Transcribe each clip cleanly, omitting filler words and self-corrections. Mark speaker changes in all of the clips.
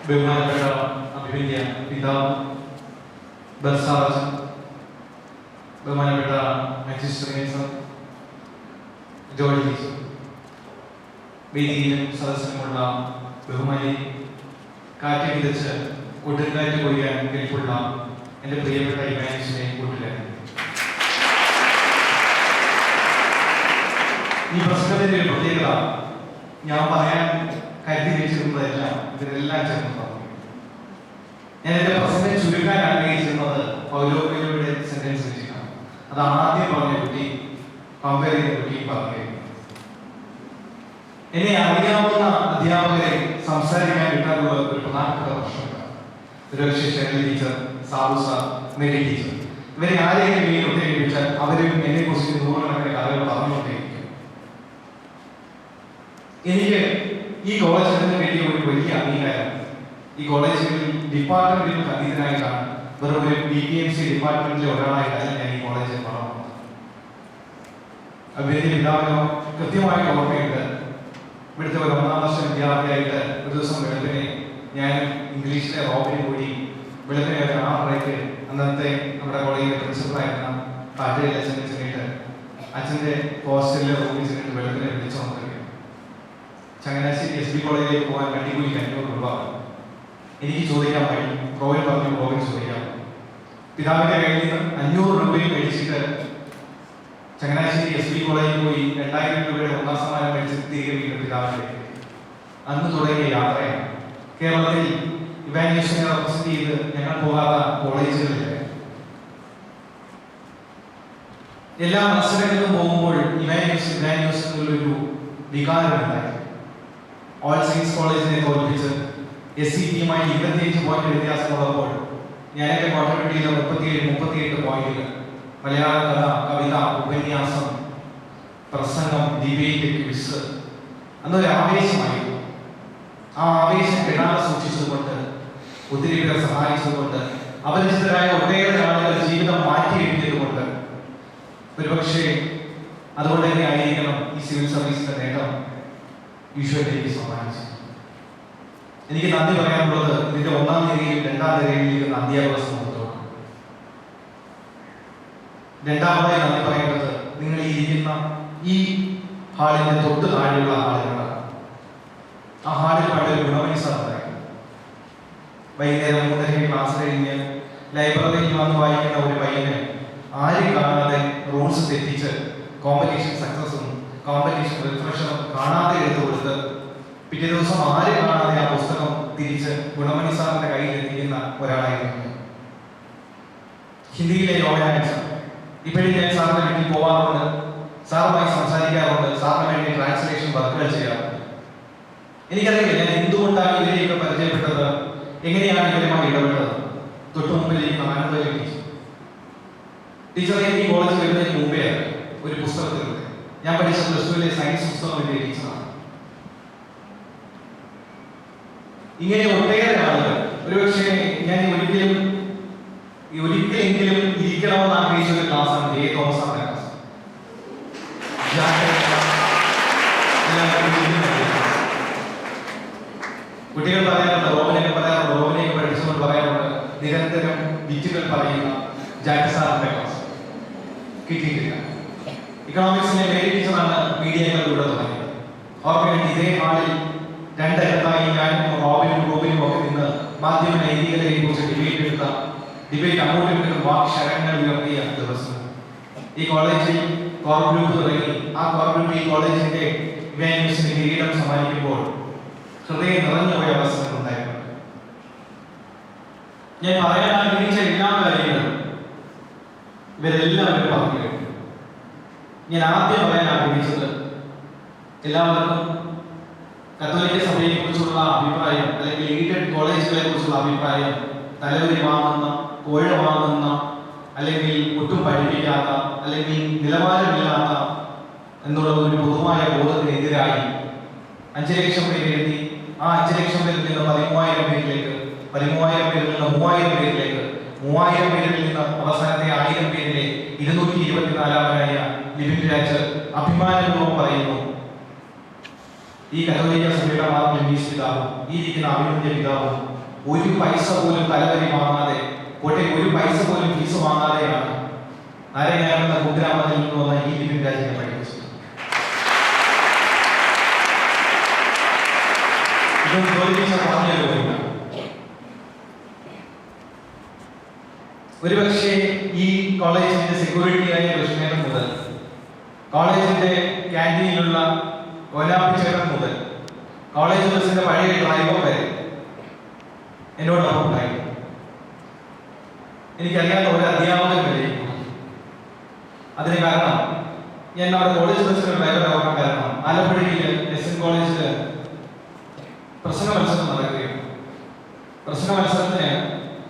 Speaker 1: ബഹുമാനപ്പെട്ട അഭിവന്യ പിതാവ് ബർസാവച്ചൻ, ബഹുമാനപ്പെട്ട മാജിസ്ട്രേറ്റ് ജോർജ് ടീച്ചർ, വേദിയിലും സദസ്സിലുമുള്ള ബഹുമാനി, കാറ്റ് വിതച്ച് കൊടുങ്കാറ്റ് കൊയ്യാൻ കെൽപ്പുള്ള എൻ്റെ പ്രിയപ്പെട്ട ഇമാനുവലിനെ കൂട്ടുകാരൻ, ഈ പ്രസംഗത്തിൻ്റെ ഒരു പ്രത്യേകത ഞാൻ പറയാൻ കരുതി വെച്ചിരുന്നതെല്ലാം ഇതിനെല്ലാം ചേർന്ന് പറഞ്ഞു. ഞാൻ എൻ്റെ പ്രസംഗം ചുരുക്കാൻ ആഗ്രഹിച്ചിരുന്നത് പൗലോയുടെ സെന്റൻസ് വെച്ചിട്ടാണ്. അത് ആദ്യം പറഞ്ഞ കുട്ടി കമ്പയർ ചെയ്ത കുട്ടി പറഞ്ഞു. എന്നെ അറിയാവുന്ന അധ്യാപകരെ സംസാരിക്കാൻ കിട്ടാനുള്ള ഒരു പ്രധാനപ്പെട്ട പ്രശ്നമില്ല. ഒരുപക്ഷെ Shirley teacher, Sabu sir, Mary teacher, ഇവരെ ആരെങ്കിലും ഈ ഉദ്ദേശിച്ചാൽ അവരും എന്നെ കുറിച്ച് നൂറുകണക്കിന് കഥകൾ പറഞ്ഞുകൊണ്ടേയിരിക്കും. എനിക്ക് ഈ കോളേജിന് വേണ്ടിയ ഒരു വലിയ അംഗീകാരം ഈ കോളേജിൽ ഡിപ്പാർട്ട്മെന്റിൽ അതീതനായിട്ടാണ്. വെറും ഒരു BPMC ഡിപ്പാർട്ട്മെന്റിലെ ഒരാളായിട്ടല്ല ഞാൻ ഈ കോളേജിൽ വളർന്നത്. അഭിവന്യ പിതാവിനോ കൃത്യമായിട്ട് ഓർമ്മയുണ്ട്. ഇവിടുത്തെ ഒരു 1ാം വർഷ വിദ്യാർത്ഥിയായിട്ട് ഒരു ദിവസം വെളുപ്പിനെ ഞാൻ ഇംഗ്ലീഷിലെ റോബിന് കൂടി വെളുപ്പിനെ ഒരു 6:30 അന്നത്തെ നമ്മുടെ കോളേജിലെ പ്രിൻസിപ്പളായിരുന്ന പാറ്റയിൽ അച്ഛനെ ചെന്നിട്ട് അച്ഛൻ്റെ ഹോസ്റ്റലിലെ റൂമിൽ ചെന്നിട്ട് വെളുപ്പിനെ വിളിച്ചു വന്നിരിക്കും. ചങ്ങനാശ്ശേരി SB കോളേജിലേക്ക് പോകാൻ വണ്ടിക്കൂലി 500 രൂപ. എനിക്ക് ചോദിക്കാൻ പറ്റും. റോബിൻ പറഞ്ഞു, റോബിൻ ചോദിക്കാം. പിതാവിൻ്റെ കയ്യിൽ നിന്ന് 500 രൂപയും മേടിച്ചിട്ട് ചങ്ങനാശ്ശേരി SB കോളേജിൽ പോയി 2000 രൂപയുടെ 1ാം സമ്മാനം മേടിച്ച് തിരികെ വീണ്ടും പിതാവിൻ്റെ അന്ന് തുടങ്ങിയ യാത്രയാണ്. കേരളത്തിൽ ഇവാനുവേഷനെ റെപ്രസെന്റ് ചെയ്ത് ഞങ്ങൾ പോകാത്ത കോളേജുകളില്ല. എല്ലാ മത്സരങ്ങളിലും പോകുമ്പോൾ ഇവാനുവേഷൻ എന്നുള്ളൊരു വികാരമുണ്ടായി. ഓൾ സയൻസ് കോളേജിനെ തോൽപ്പിച്ച് SCTയുമായി 25 പോയിന്റ് വ്യത്യാസമുള്ളപ്പോൾ ഞാൻ എൻ്റെ കോൺട്രിബ്യൂട്ട് ചെയ്ത 37 പോയിന്റുകൾ മലയാള കഥ, കവിത, ഉപന്യാസം, പ്രസംഗം, ഡിബേറ്റ്, ക്വിസ് അന്നൊരു ആവേശമായിരുന്നു. ആ ആവേശം കിടാതെ സൂക്ഷിച്ചതുകൊണ്ട്, ഒത്തിരി പേരെ സഹായിച്ചതുകൊണ്ട്, അപരിചിതരായ ഒട്ടേറെ ആളുകൾ ജീവിതം മാറ്റിയെഴുതിയതുകൊണ്ട്, ഒരുപക്ഷെ അതുകൊണ്ട് തന്നെ ആയിരിക്കണം ഈ സിവിൽ സർവീസിന്റെ നേട്ടം ഈശോയിലേക്ക് സമ്മാനിച്ചു. എനിക്ക് നന്ദി പറയാനുള്ളത് ഇതിന്റെ 1ാം നിരയിലും 2ാം നിരയിലും ഇരിക്കുന്ന അധ്യാപക സമൂഹത്തോടാണ്. രണ്ടാമതായി നന്ദി പറയേണ്ടത് നിങ്ങൾ ഈ ഇരിക്കുന്ന ഈ ഹാളിന്റെ തൊട്ട് താഴെയുള്ള ഹാളുകളാണ്. ആ ഹാളിൽ പണ്ടൊരു ഗുണമണി സാർ ഉണ്ടായിരുന്നു. വൈകുന്നേരം 3:30 ക്ലാസ് കഴിഞ്ഞ് ലൈബ്രറിയിൽ വന്ന് വായിക്കുന്ന ഒരു പയ്യന് ആരും കാണാതെ റൂൾസ് തെറ്റിച്ച് കോമ്പറ്റീഷൻ സക്സസും കോമ്പറ്റീഷൻ റിഫ്രഷറും കാണാതെ എടുത്തു കൊടുത്ത് പിറ്റേ ദിവസം ആരും കാണാതെ ആ പുസ്തകം തിരിച്ച് ഗുണമണി സാറിന്റെ കയ്യിൽ എത്തിക്കുന്ന ഒരാളായിരുന്നു ഹിന്ദിയിലെ യോഹന്നാൻ സാർ. ഇപ്പോഴും ഞാൻ സാറിന്റെ വീട്ടിൽ പോകാറുണ്ട്, സാറുമായി സംസാരിക്കാറുണ്ട്, സാറിന് വേണ്ടി ട്രാൻസ്ലേഷൻ വർക്കുകൾ ചെയ്യാറുണ്ട്. എനിക്കറിയില്ല ഞാൻ എന്തുകൊണ്ടാണ് ഇവരെയൊക്കെ പരിചയപ്പെട്ടത്, എങ്ങനെയാണ് ഇവരുമായി ഇടപെട്ടത്. തൊട്ടു മുമ്പിലിരിക്കുന്ന ആനന്ദ ടീച്ചർ എനിക്ക് കോളേജിൽ വരുന്നതിന് മുമ്പേ ഒരു പുസ്തകത്തിലൂടെ ഞാൻ പഠിച്ച +2 സയൻസ് പുസ്തകം എന്റെ ടീച്ചറാണ്. ഇങ്ങനെ ഒട്ടേറെ ആളുകൾ ഒരുപക്ഷെ ഞാൻ ഒരിക്കലെങ്കിലും ഇരിക്കണമെന്ന് ആഗ്രഹിച്ച ഒരു ക്ലാസ്സാണ് ജെ തോമസ് സാറിന്റെ ക്ലാസ്. കുട്ടികൾ പറയാറുണ്ട്, റോബിനൊക്കെ പറയാറുണ്ട്, റോബിനെയൊക്കെ പഠിച്ചവർ പറയാറുണ്ട്, നിരന്തരം വിറ്റുകൾ പറയുന്ന ജാക്കി സാറിന്റെ ക്ലാസ് കിട്ടിയിട്ടില്ല. ഇക്കണോമിക്സിലെ മേരി ടീച്ചറാണ് മീഡിയകളിലൂടെ തുടങ്ങിയത്. ഓർമ്മയുണ്ട്, ഇതേ ഹാളിൽ 2 ഇടത്തായി ഞാനും റോബിനും ഒക്കെ നിന്ന് മാധ്യമ നൈതികതയെ കുറിച്ച് ഡിബേറ്റ് അങ്ങോട്ടും ഇങ്ങോട്ടും വാക്ശരങ്ങൾ ഉയർത്തിയ ദിവസം ഈ കോളേജിൽ കോർ ഗ്രൂപ്പ് തുടങ്ങി. ആ കോർ ഗ്രൂപ്പ് ഈ കോളേജിന്റെ ഇവാനുവേഷന് കിരീടം സമ്മാനിക്കുമ്പോൾ ഹൃദയം നിറഞ്ഞുപോയ അവസരങ്ങൾ ഉണ്ടായിട്ടുണ്ട്. ഞാൻ പറയാൻ ആഗ്രഹിച്ച എല്ലാ കാര്യങ്ങളും ഇവരെല്ലാവരും പറഞ്ഞു കഴിഞ്ഞു. ഞാൻ ആദ്യം പറയാൻ ആഗ്രഹിച്ചത് എല്ലാവർക്കും കത്തോലിക്ക സഭയെ കുറിച്ചുള്ള അഭിപ്രായം അല്ലെങ്കിൽ എയ്ഡഡ് കോളേജുകളെ കുറിച്ചുള്ള അഭിപ്രായം തലവരി വാങ്ങുന്ന, കോഴ വാങ്ങുന്ന, അല്ലെങ്കിൽ ഒട്ടും പഠിപ്പിക്കാത്ത, അല്ലെങ്കിൽ നിലവാരമില്ലാത്ത എന്നുള്ള ഒരു പൊതുവായ ബോധത്തിനെതിരായി 5 ലക്ഷം പേര് എഴുതി. ആ 5 ലക്ഷം പേരിൽ നിന്ന് 13,000 പേരിലേക്ക്, 13,000 പേരിൽ നിന്ന് 3,000 പേരിലേക്ക്, 3,000 പേരിൽ നിന്ന് അവസാനത്തെ 1000 പേരിലെ 224-ാമനായ ലിബിൻ രാജ് അഭിമാനപൂർവ്വം പറയുന്നു, ഈ കത്തോലിക്ക സഭയുടെ മാർഗ്ഗം പിതാവും ഈ ഇരിക്കുന്ന അഭിമന്യ പിതാവും ഒരു പൈസ പോലും തലവരി വാങ്ങാതെ, കോട്ടയം ഒരു പൈസ പോലും ഫീസ് വാങ്ങാതെയാണ് നാരായണ എന്ന കുഗ്രാമത്തിൽ നിന്ന് വന്ന ഈ ലിപിൻ രാജിനെ പഠിപ്പിച്ചത്. ഇതൊന്നും പറഞ്ഞു പോയില്ല. ഒരുപക്ഷെ ഈ കോളേജിന്റെ സെക്യൂരിറ്റിയായ കൃഷ്ണേട്ടൻ മുതൽ കോളേജിന്റെ ക്യാൻറ്റീനിലുള്ള കോലാപ്പിച്ചേട്ടൻ മുതൽ കോളേജ് ബസിന്റെ പഴയ ഡ്രൈവർ വരെ എന്നോടൊപ്പം ഉണ്ടായിരുന്നു. എനിക്കറിയാത്ത ഒരു അധ്യാപകൻ വരെയും. അതിന് കാരണം ഞാൻ നമ്മുടെ കോളേജ് ബസ്സിന്റെ ഡ്രൈവറാകാൻ കാരണം ആലപ്പുഴയിൽ എസ് എൻ കോളേജിൽ പ്രസംഗ മത്സരം നടക്കുകയാണ്. പ്രസംഗ മത്സരത്തിന്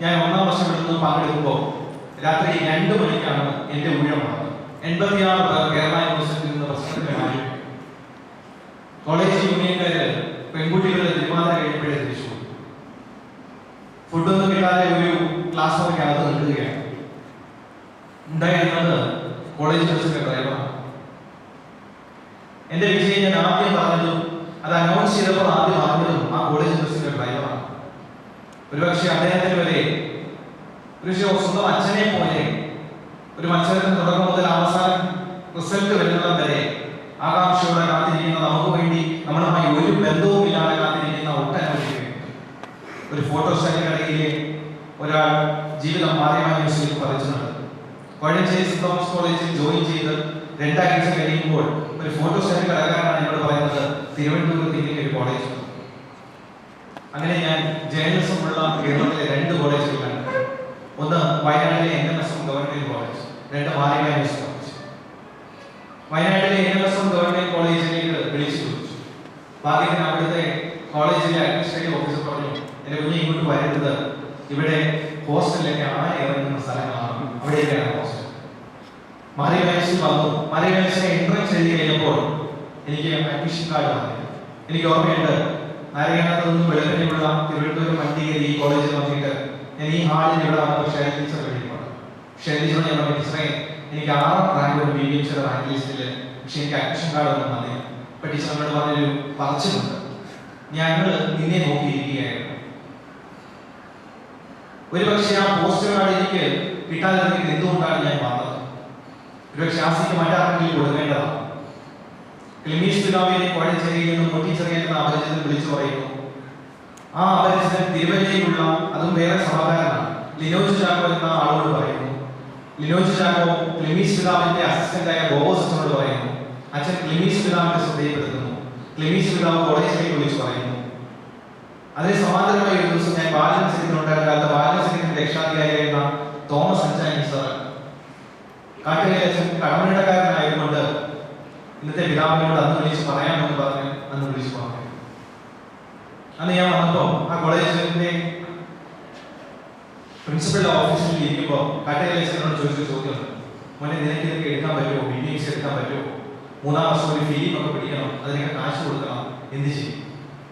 Speaker 1: ഞാൻ 1ാം വർഷം എടുത്ത് പങ്കെടുക്കുമ്പോൾ രാത്രി 2 മണിക്കാണ് എന്റെ ഊഴമാണ്. 86 പേർ കേരള യൂണിവേഴ്സിറ്റിയിൽ നിന്ന് പ്രസംഗത്തിന് മാറി. കോളേജ് യൂണിയൻകാര് പെൺകുട്ടികളുടെ തിരുമാതിര കഴിയുമ്പോഴേ തിരിച്ചു. ഫുഡൊന്നും കിട്ടാതെ ഒരു ക്ലാസ് മുറിക്കകത്ത് നിൽക്കുകയാണ്. ഉണ്ടായിരുന്നത് കോളേജ് ബസ്സിന്റെ ഡ്രൈവറാണ്. എന്റെ വിജയം ഞാൻ ആദ്യം പറഞ്ഞതും അത് അനൗൺസ് ചെയ്തപ്പോൾ ആദ്യം പറഞ്ഞതും ആ കോളേജ് ബസ്സിന്റെ ഡ്രൈവറാണ്. ഒരുപക്ഷെ അദ്ദേഹത്തിന് വരെ ഒരു സ്വന്തം അച്ഛനെ പോലെ ഒരു മത്സരത്തിന് തുടക്കം മുതൽ അവസാനം റിസൾട്ട് വരുന്നത് വരെ ആകാംക്ഷയോടെ കാത്തിരിക്കുന്ന, നമുക്ക് വേണ്ടി നമ്മളുമായി ഒരു ബന്ധവുമില്ലാതെ കാത്തിരിക്കുന്ന ഒട്ടനവധി ഒരു ഫോട്ടോ സ്റ്റാറ്റിനിടയിലെ ഒരാൾ ജീവിതം മാറിയമായ ന്യൂസിലേക്ക് പറിച്ചുണ്ട്. കോഴഞ്ചേരി സെന്റ് തോമസ് കോളേജിൽ ജോയിൻ ചെയ്ത് 2 ആഴ്ച കഴിയുമ്പോൾ ഒരു ഫോട്ടോ സ്റ്റാറ്റ് കലാകാരനാണ് എന്നോട് പറയുന്നത് തിരുവനന്തപുരത്ത് ഇങ്ങനെ ഒരു കോളേജ്. അങ്ങനെ ഞാൻ ജേർണലിസം ഉള്ള കേരളത്തിലെ 2 കോളേജുകളാണ്. ഒന്ന് വയനാട്ടിലെ NMSM government college, 2 Mariamma college. വയനാട്ടിലെ NMSM ഗവൺമെന്റ് കോളേജിലേക്ക് വിളിച്ചു ചോദിച്ചു. ഭാഗ്യത്തിന് അവിടുത്തെ കോളേജിലെ അഡ്മിനിസ്ട്രേറ്റീവ് ഓഫീസർ പറഞ്ഞു, എന്റെ കുഞ്ഞ് ഇങ്ങോട്ട് വരരുത്, ഇവിടെ ഹോസ്റ്റലിലേക്ക് ഇറങ്ങുന്ന സ്ഥലങ്ങളാണ്, അവിടേക്കാണ് ഹോസ്റ്റൽ. മാരിയമ്മ വന്നു. മാരിയമ്മ എൻട്രൻസ് എഴുതി കഴിഞ്ഞപ്പോൾ എനിക്ക് അഡ്മിഷൻ കാർഡ് വന്നു. എനിക്ക് ഓർമ്മയുണ്ട്, നാരായണത്ത് നിന്നും വെളുപ്പിനുള്ള തിരുവനന്തപുരം വണ്ടിയിൽ ഈ കോളേജിൽ വന്നിട്ട് ഞാൻ ഈ ഹാളിൽ ഇവിടെ വന്നപ്പോൾ ഷെയർ ടീച്ചർ കഴിഞ്ഞിട്ടുണ്ട്. ഷെയർ ടീച്ചർ ഞാൻ പറഞ്ഞു, ടീച്ചറെ എനിക്ക് 6ാം റാങ്ക് ഒരു BBM റാങ്ക് ലിസ്റ്റില്, പക്ഷെ എനിക്ക് അഡ്മിഷൻ കാർഡ് ഒന്നും വന്നില്ല. അപ്പൊ ടീച്ചർ എന്നോട് പറഞ്ഞൊരു പറച്ചിലുണ്ട്, ഞങ്ങൾ നിന്നെ നോക്കിയിരിക്കുകയായിരുന്നു. ഒരുപക്ഷെ ആ പോസ്റ്റ് കാർഡ് എനിക്ക് കിട്ടാതിരുന്നെങ്കിൽ എന്തുകൊണ്ടാണ് ഞാൻ വന്നത്? ഒരുപക്ഷെ ആ സീറ്റ് മറ്റാർക്കെങ്കിലും കൊടുക്കേണ്ടതാണ്. ക്ലിമീസ് പിതാവിനെ കോഴഞ്ചേരിയിൽ നിന്നും പൊട്ടിച്ചെറിയാൻ എന്ന അപരിചിതൻ വിളിച്ചു പറയുന്നു. ആ അപരിചിതൻ തിരുവല്ലയിലുള്ള, അതും വേറെ സമാധാനമാണ്, ലിനോജ് ചാക്കോ എന്ന ആളോട് പറയുന്നു. ലിനോജ് ചാക്കോ ക്ലിമീസ് പിതാവിന്റെ അസിസ്റ്റന്റായ ബോബോസ് അച്ഛനോട് പറയുന്നു. അച്ഛൻ ക്ലിമീസ് പിതാവിന്റെ ശ്രദ്ധയിൽപ്പെടുത്തുന്നു. ക്ലിമീസ് പിതാവ് കോളേജിലേക്ക് വിളിച്ചു പറയുന്നു. അതിന് സമാന്തരമായ ഒരു ദിവസം ഞാൻ ബാലൻ സെക്രട്ടറിയുണ്ടായിരുന്ന കാലത്ത് ബാലൻ സെക്രട്ടറി രക്ഷാധികാരിയായിരുന്ന തോമസ് അഞ്ചാനി സാർ, കാട്ടുകൈ അച്ഛൻ കടമനിടക്കാരനായതുകൊണ്ട് ഇന്നത്തെ പിതാവിനോട് അന്ന് വിളിച്ച് പറയാമെന്ന് പറഞ്ഞ് അന്ന് വിളിച്ചു പറഞ്ഞു. അന്ന് ഞാൻ വന്നപ്പോൾ ആ കോളേജിന്റെ പ്രിൻസിപ്പൽ ഓഫീസിൽ ഇരിക്കുമ്പോൾ കാട്ടുകൈ ചോദിച്ച ചോദ്യം, മോനെ നിനക്ക് ഇതൊക്കെ എടുക്കാൻ പറ്റുമോ, BBM എടുക്കാൻ പറ്റുമോ, 3ാം വർഷം ഒരു ഫിലിം ഒക്കെ പിടിക്കണം, അതിനൊക്കെ കാശ് കൊടുക്കണം, എന്ത് ചെയ്യും?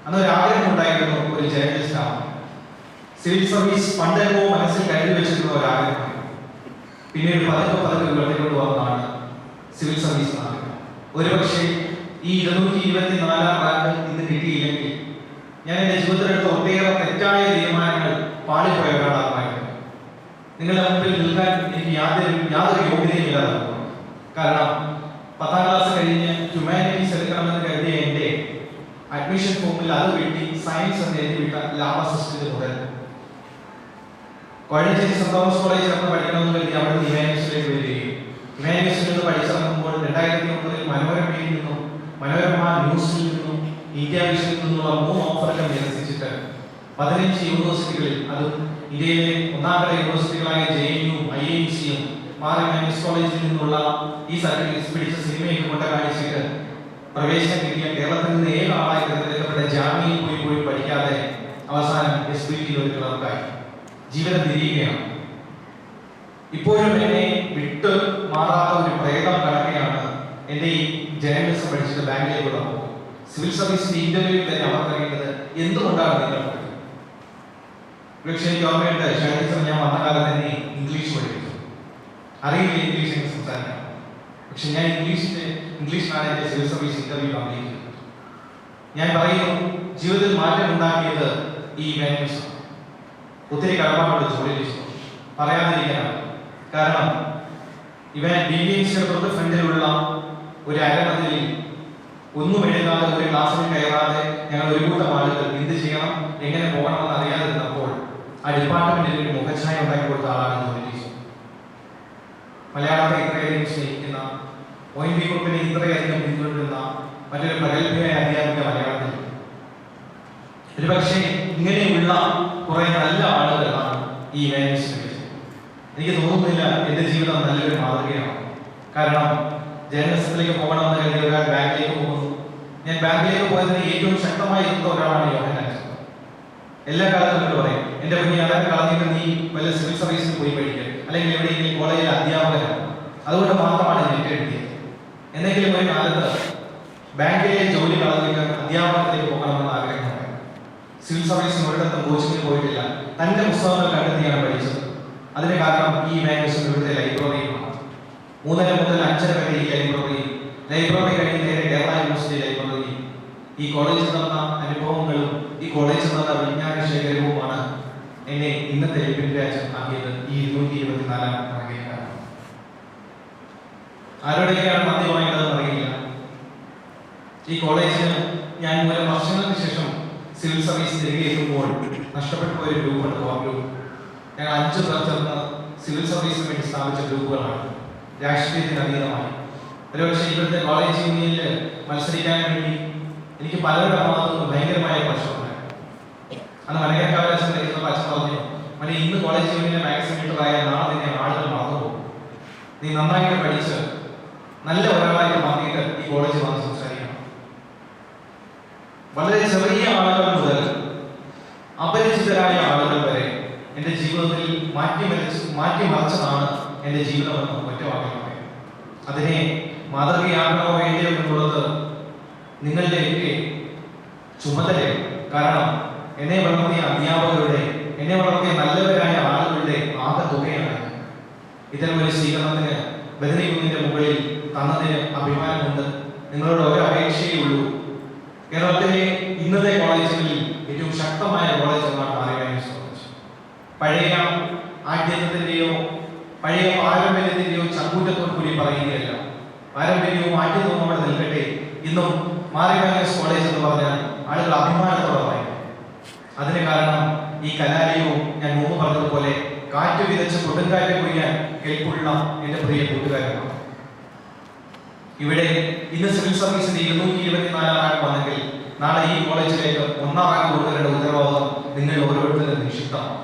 Speaker 1: അന്നൊരു ആഗ്രഹം ഉണ്ടായിരുന്നു, ഒരു ജേർണലിസ്റ്റ് ആണ്. സിവിൽ സർവീസ് പണ്ടേക്കോ മനസ്സിൽ കരുതി വെച്ചിട്ടുള്ള ഒരു ആഗ്രഹമാണ്. പിന്നീട് പതുക്കെ ഉയർത്തിക്കൊണ്ട് വന്നതാണ് സിവിൽ സർവീസ് ആഗ്രഹം. ഒരുപക്ഷെ ഈ 224ാം റാങ്ക് ഇന്ന് കിട്ടിയില്ലെങ്കിൽ ഞാൻ എന്റെ ജീവിതത്തിലെടുത്ത ഒട്ടേറെ തെറ്റായ തീരുമാനങ്ങൾ പാളിപ്പോയ ഒരാളായിരുന്നു. നിങ്ങളുടെ മുമ്പിൽ നിൽക്കാൻ എനിക്ക് യാതൊരു യോഗ്യതയുമില്ലാതെ. കാരണം 10ാം ക്ലാസ് കഴിഞ്ഞ് ഹ്യൂമാനിറ്റീസ് എടുക്കണമെന്ന് കരുതിയ എന്റെ അഡ്മിഷൻ ഫോമിൽ അത് വെട്ടി സയൻസ് എന്ന് എഴുതി വിട്ട ലാബ് അസിസ്റ്റന്റ് മുതൽ കോഴഞ്ചേരി സെന്റ് തോമസ് കോളേജ് ചേർന്ന് പഠിക്കണമെന്ന് കരുതി അവിടെ ഹ്യൂമാനിറ്റീസിലേക്ക് വരികയും ഹ്യൂമാനിറ്റീസിൽ നിന്ന് പഠിച്ചിറങ്ങുമ്പോൾ 2009 മനോരമയിൽ നിന്നും മനോരമ ന്യൂസിൽ നിന്നും ഇന്ത്യ വിഷനിൽ നിന്നുള്ള 3 ഓഫറുകൾ നിരസിച്ചിട്ട് 15 യൂണിവേഴ്സിറ്റികളിൽ, അതും ഇന്ത്യയിലെ ഒന്നാമത്തെ യൂണിവേഴ്സിറ്റികളായ JNU, IIMC-യും മാറിയ കോളേജിൽ നിന്നുള്ള ഈ സർട്ടിഫിക്കറ്റ്സ് പിടിച്ച സിനിമയൊക്കെ കൊണ്ട് കാണിച്ചിട്ട് പ്രവേശനം കിട്ടിയ കേരളത്തിൽ നിന്ന് 7 ആളായി തിരഞ്ഞെടുക്കപ്പെട്ട ജാമ്യയിൽ പോയി പഠിക്കാതെ അവസാനം SBT ഒരു ക്ലർക്കായി ജീവിതം തിരിയുകയാണ്. ഇപ്പോഴും എന്നെ വിട്ട് മാറാത്ത ഒരു പ്രേതം കടക്കുകയാണ് എന്റെ ഈ ജേർണലിസം പഠിച്ചിട്ട് ബാങ്കിലേക്കുള്ള പോകും. സിവിൽ സർവീസിന്റെ ഇന്റർവ്യൂവിൽ തന്നെ അവർ പറയുന്നത് എന്തുകൊണ്ടാണ് നിങ്ങൾ പക്ഷേ എനിക്ക് ഓർമ്മയുണ്ട്, ഷാനിസം ഞാൻ വന്ന കാലത്ത് തന്നെ ഇംഗ്ലീഷ് പഠിപ്പിച്ചു. അറിയില്ല ഇംഗ്ലീഷ് എങ്ങനെ സംസാരിക്കണം, പക്ഷെ ഞാൻ ഇംഗ്ലീഷിലാണ് എന്റെ സിവിൽ സർവീസ് ഇന്റർവ്യൂ അഭിനയിക്കുന്നത്. ഞാൻ പറയുന്നു, ജീവിതത്തിൽ മാറ്റം ഉണ്ടാക്കിയത് ഈ ഹ്യൂമാനിറ്റീസ്. ഒത്തിരി കടപ്പാടുണ്ട് ജോലി പറയാതിരിക്കാനാണ്. കാരണം ഇവൻ BVMCയുടെ തൊട്ട് ഫ്രണ്ടിലുള്ള ഒരു അരമതിലിൽ ഒന്നും എഴുതാതെ ഒരു ക്ലാസ്സിൽ കയറാതെ ഞങ്ങൾ ഒരു കൂട്ടം ആളുകൾ എന്ത് ചെയ്യണം എങ്ങനെ പോകണമെന്ന് അറിയാതിരുന്നപ്പോൾ ആ ഡിപ്പാർട്ട്മെന്റിൽ ഒരു മുഖച്ഛായ ഉണ്ടാക്കി കൊടുത്ത ആളാണ് ജോലി. മലയാളത്തെ ഇത്രയധികം സ്നേഹിക്കുന്ന, ONV ഗ്രൂപ്പിനെ ഇത്രയധികം പിന്തുടരുന്ന മറ്റൊരു പ്രഗത്ഭയായ അധ്യാപിക മലയാളത്തിൽ. ഒരുപക്ഷെ ഇങ്ങനെയുള്ള കുറെ നല്ല ആളുകളാണ് ഈ ഇവാഞ്ചലിസ്റ്റ്. എനിക്ക് തോന്നുന്നില്ല എന്റെ ജീവിതം നല്ലൊരു മാതൃകയാണ്. കാരണം ജേർണലിസത്തിലേക്ക് പോകണമെന്ന് കരുതിയ ഒരാൾ ബാങ്കിലേക്ക് പോകുന്നു. ഞാൻ ബാങ്കിലേക്ക് പോയതിന് ഏറ്റവും ശക്തമായി ഇരുന്ന ഒരാളാണ് യോഹന്നാൻ. എല്ലാ കാലത്തും പറയും, എന്റെ കുഞ്ഞി അതൊക്കെ കളഞ്ഞിട്ട് നീ വല്ല സിവിൽ സർവീസിൽ പോയി പഠിക്കുക, അല്ലെങ്കിൽ എവിടെയെങ്കിലും കോളേജിൽ അധ്യാപകരാണ്. അതുകൊണ്ട് മാത്രമാണ് ഞാൻ എഴുതിയത്. എന്തെങ്കിലും ഒരു കാലത്ത് ബാങ്കിലെ ജോലി കളഞ്ഞിട്ട് അധ്യാപനത്തിലേക്ക് പോകണമെന്ന് ആഗ്രഹമുണ്ട്. സിവിൽ സർവീസിന് ഒരിടത്തും കോച്ചിങ്ങിന് പോയിട്ടില്ല. തന്റെ പുസ്തകങ്ങൾ കണ്ടെത്തിയാണ് പഠിച്ചത്. അതിന് കാരണം ഈ ഇവാഞ്ചലിസ്റ്റ് ഇവിടുത്തെ ലൈബ്രറിയുമാണ്. 3:30 മുതൽ 5:30 വരെ ഈ ലൈബ്രറി കഴിഞ്ഞ് നേരെ കേരള യൂണിവേഴ്സിറ്റി ലൈബ്രറി. ഈ കോളേജിൽ നടന്ന അനുഭവങ്ങളും ഈ കോളേജിൽ നടന്ന വിജ്ഞാന ശേഖരവുമാണ് എന്നെ ഇന്നത്തെ രാജ്യം ആക്കിയത്. ഈ 224 ആരോടൊക്കെയാണ് നന്ദി വാങ്ങിയതെന്ന് അറിയില്ല. ഈ കോളേജിന് ഞാൻ മൂലം വർഷങ്ങൾക്ക് ശേഷം സിവിൽ സർവീസ് തിരികെ എത്തുമ്പോൾ നഷ്ടപ്പെട്ടു പോയ ഗ്രൂപ്പുണ്ട്. ഞങ്ങൾ 5 പേർ ചേർന്ന് സിവിൽ സർവീസിന് വേണ്ടി സ്ഥാപിച്ച ഗ്രൂപ്പുകളാണ്. രാഷ്ട്രീയത്തിന് അതീതമായി ഒരുപക്ഷെ ഇവിടുത്തെ കോളേജ് യൂണിയനിൽ മത്സരിക്കാൻ വേണ്ടി എനിക്ക് പലരുടെ ഭാഗത്തുനിന്ന് ഭയങ്കരമായ പ്രശ്നമുണ്ട്. അന്ന് മലയാളക്കാരച്ഛൻ കഴിക്കുന്ന അച്ഛൻ പറഞ്ഞു, മറ്റേ ഇന്ന് കോളേജ് യൂണിയനിലെ മാക്സിമേറ്റർ ആയ നാളെ തന്നെ ആളുകൾ മറന്നുപോകും. നീ നന്നായിട്ട് പഠിച്ച് നല്ല ഒരാളായിട്ട് മാറിയിട്ട് ഈ കോളേജിൽ വന്ന് സംസാരിക്കണം. വളരെ ചെറിയ ആളുകൾ മുതൽ അപരിചിതരായ ആളുകൾ വരെ എന്റെ ജീവിതത്തിൽ മാറ്റിമറിച്ചതാണ് എന്റെ ജീവിതമെന്ന് ഒറ്റ വാക്കിൽ പറയും. അതിനെ മാതൃകയാകണോ വേണ്ടിയോ എന്നുള്ളത് നിങ്ങളുടെയൊക്കെ ചുമതലയാണ്. കാരണം എന്നെ വളർത്തിയ അധ്യാപകരുടെ, എന്നെ വളർത്തിയ നല്ലവരായ ആളുകളുടെ ആകെ തുകയാണ്. ഇത്തരം ഒരു സ്വീകരണത്തിന് ബദനികുന്നിന്റെ മുകളിൽ തന്നതിന് അഭിമാനമുണ്ട്. നിങ്ങളോട് ഒരു അപേക്ഷയേ ഉള്ളൂ. കേരളത്തിലെ ഇന്നത്തെ കോളേജുകളിൽ ഏറ്റവും ശക്തമായ കോളേജ് എന്നാണ് മാറിയ പഴയ ആദ്യത്തിന്റെയോ പഴയ പാരമ്പര്യത്തിന്റെയോ ചങ്കൂറ്റത്തോടു കൂടി പറയുകയല്ല. പാരമ്പര്യവും ആദ്യവും അവിടെ നിൽക്കട്ടെ. ഇന്നും മാറിയ കോളേജ് എന്ന് പറഞ്ഞാൽ ആളുകൾ അഭിമാനത്തോടെ പറയും. അതിന് കാരണം ഈ കലാലയവും ഞാൻ മുമ്പ് പറഞ്ഞതുപോലെ കാറ്റ് വിതച്ച് കൊടുങ്കാറ്റ് കൊയ്യാൻ കെൽപ്പുള്ള എന്റെ പ്രിയ കൂട്ടുകാരാണ്. ഇവിടെ ഇന്ന് സിവിൽ സർവീസിന്റെ 224 റാങ്ക് വന്നെങ്കിൽ നാളെ ഈ കോളേജിലേക്ക് 1-ാം റാങ്ക് കൊടുക്കേണ്ട ഉത്തരവാദിത്വം നിങ്ങൾ ഓരോരുത്തരും നിക്ഷിപ്തമാണ്.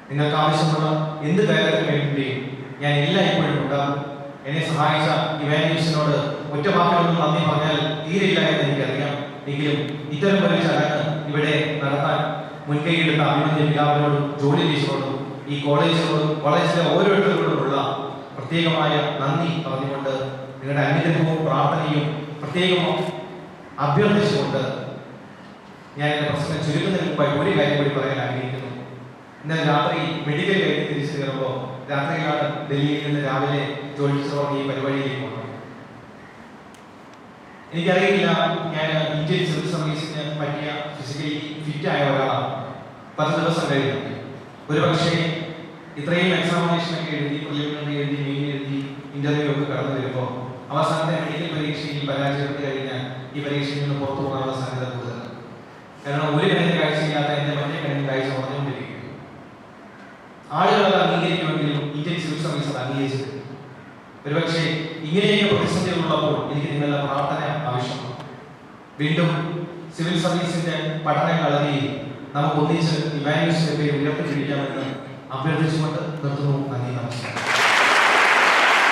Speaker 1: നിങ്ങൾക്ക് ആവശ്യമുള്ള എന്ത് കാര്യത്തിന് വേണ്ടിയും ഞാൻ എല്ലായ്പ്പോഴും ഉണ്ടാകും. എന്നെ സഹായിച്ച ഇവാഞ്ചലിസ്റ്റിനോട് ഒറ്റ വാക്കുകളൊന്നും നന്ദി പറഞ്ഞാൽ തീരില്ല എന്ന് എനിക്കറിയാം. എങ്കിലും ഇത്തരം ഒരു ചടങ്ങ് ഇവിടെ നടത്താൻ മുൻകൈയെടുത്ത അഭിമന്യ പിതാവിനോടും ജോലി ടീച്ചറോടും ഈ കോളേജിലെ ഓരോരുത്തരോടുമുള്ള പ്രത്യേകമായ നന്ദി പറഞ്ഞുകൊണ്ട് നിങ്ങളുടെ അനുഗ്രഹവും പ്രാർത്ഥനയും പ്രത്യേകം അഭ്യർത്ഥിച്ചുകൊണ്ട് ഞാൻ എന്റെ പ്രശ്നം ചുരുക്കുന്നതിന് മുമ്പായി ഒരു കാര്യം കൂടി പറയാൻ ആഗ്രഹിക്കുന്നു. ഇന്നലെ രാത്രി മെഡിക്കൽ കഴിഞ്ഞ് തിരിച്ചു കയറുമ്പോൾ രാത്രിയിലാണ് ഡൽഹിയിൽ നിന്ന് രാവിലെ ജോലി ടീച്ചറോട് ഈ പരിപാടിയിലേക്ക് പോകുന്നത്. എനിക്കറിയില്ല, ഞാൻ ഇന്ത്യൻ സിവിൽ സർവീസിന് പറ്റിയ ഫിസിക്കലി ഫിറ്റ് ആയ ഒരാളാണ്. 10 ദിവസം കഴിഞ്ഞു. ഒരുപക്ഷെ ഇത്രയും എക്സാമിനേഷനൊക്കെ എഴുതി, പ്രിലിമിനറി എഴുതി, മെയിൻ എഴുതി, ഇന്റർവ്യൂ ഒക്കെ കടന്നു വരുമ്പോൾ അവസാനത്തെ മെഡിക്കൽ പരീക്ഷയിൽ പരാജയപ്പെട്ട് കഴിഞ്ഞാൽ ഈ പരീക്ഷയിൽ നിന്ന് പുറത്തു പോകാനുള്ള സാധ്യത കൂടുതലാണ്. കാരണം ഒരു കണ്ണിന് കാഴ്ചയില്ലാത്ത എന്റെ മറ്റേ കണ്ണിന് കാഴ്ച പറഞ്ഞുകൊണ്ടിരിക്കുന്നു. ആളുകൾ അത് അംഗീകരിക്കുമെങ്കിലും ഇന്ത്യൻ സിവിൽ സർവീസ് അത് അംഗീകരിച്ചിട്ടില്ല. ഒരുപക്ഷെ ഇങ്ങനെയൊക്കെ പ്രതിസന്ധികളുള്ളപ്പോൾ എനിക്ക് നിങ്ങളുടെ പ്രാർത്ഥന ആവശ്യമാണ്. വീണ്ടും സിവിൽ സർവീസിന്റെ പഠനം കളരി നമുക്ക് ഒന്നിച്ച് ഇവാഞ്ചലിസ്റ്റ് ഉയർത്തിപ്പിടിക്കാമെന്ന് അഭ്യർത്ഥിച്ചുകൊണ്ട് നിർത്തുന്നു. നന്ദി, നമസ്കാരം.